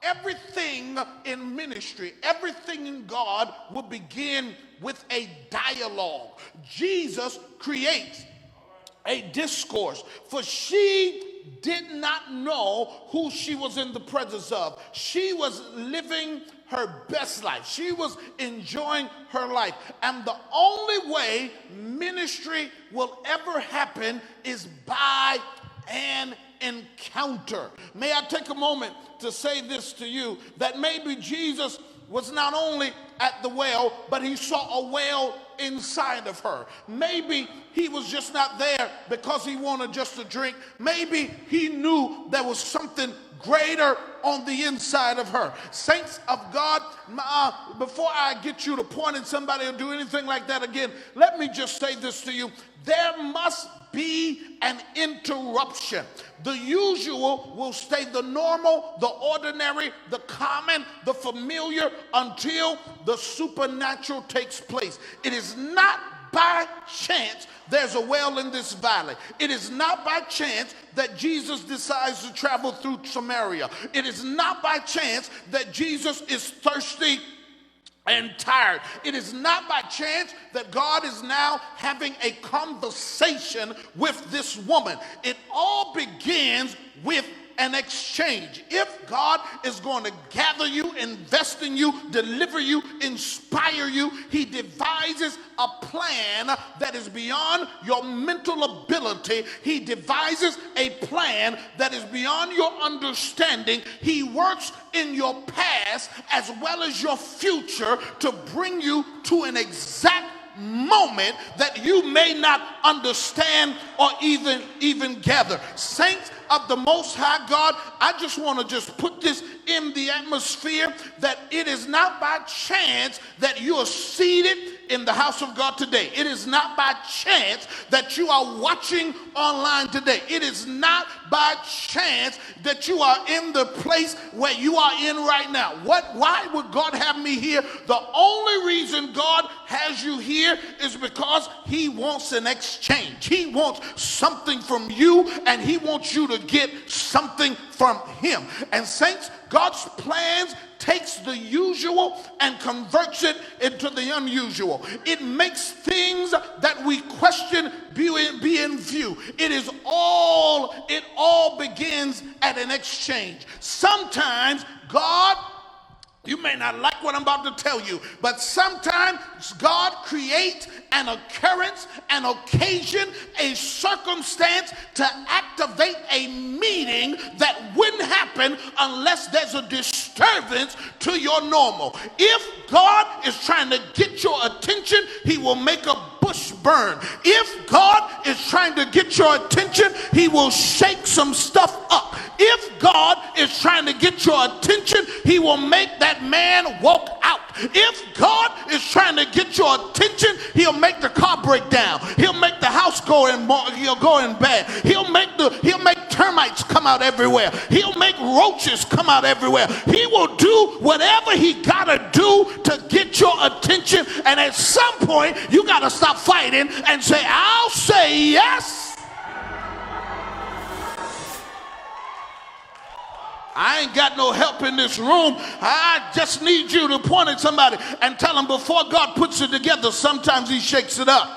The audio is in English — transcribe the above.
everything in ministry, everything in God will begin with a dialogue. Jesus creates a discourse, for she did not know who she was in the presence of. She was living her best life. She was enjoying her life. And the only way ministry will ever happen is by an encounter. May I take a moment to say this to you, that maybe Jesus was not only at the well, but he saw a well inside of her. Maybe he was just not there because he wanted just to drink. Maybe he knew there was something greater on the inside of her. Saints of God, before I get you to point at somebody or do anything like that again, let me just say this to you. There must be an interruption. The usual will stay the normal, the ordinary, the common, the familiar, until the supernatural takes place. It is not by chance there's a well in this valley. It is not by chance that Jesus decides to travel through Samaria. It is not by chance that Jesus is thirsty and tired. It is not by chance that God is now having a conversation with this woman. It all begins with an exchange. If God is going to gather you, invest in you, deliver you, inspire you, he devises a plan that is beyond your mental ability. He devises a plan that is beyond your understanding. He works in your past as well as your future to bring you to an exact moment that you may not understand or even gather. Saints of the Most High God, I just want to just put this in the atmosphere that it is not by chance that you are seated in the house of God today. It is not by chance that you are watching online today. It is not by chance that you are in the place where you are in right now. Why would God have me here? The only reason God has you here is because he wants an exchange. He wants something from you, and he wants you to get something from him. And saints, God's plans takes the usual and converts it into the unusual. It makes things that we question be in view. It all begins at an exchange. Sometimes God, you may not like what I'm about to tell you, but sometimes God creates an occurrence, an occasion, a circumstance to activate a meeting that wouldn't happen unless there's a disturbance to your normal. If God is trying to get your attention, he will make a bush burn. If God is trying to get your attention, he will shake some stuff up. If God is trying to get your attention, he will make that man walk out. If God is trying to get your attention, he'll make the car break down. He'll make the house go in bad. He'll make termites come out everywhere. He'll make roaches come out everywhere. He will do whatever he gotta do to get your attention. And at some point, you gotta stop fighting and say, I'll say yes. I ain't got no help in this room. I just need you to point at somebody and tell them, before God puts it together, sometimes he shakes it up.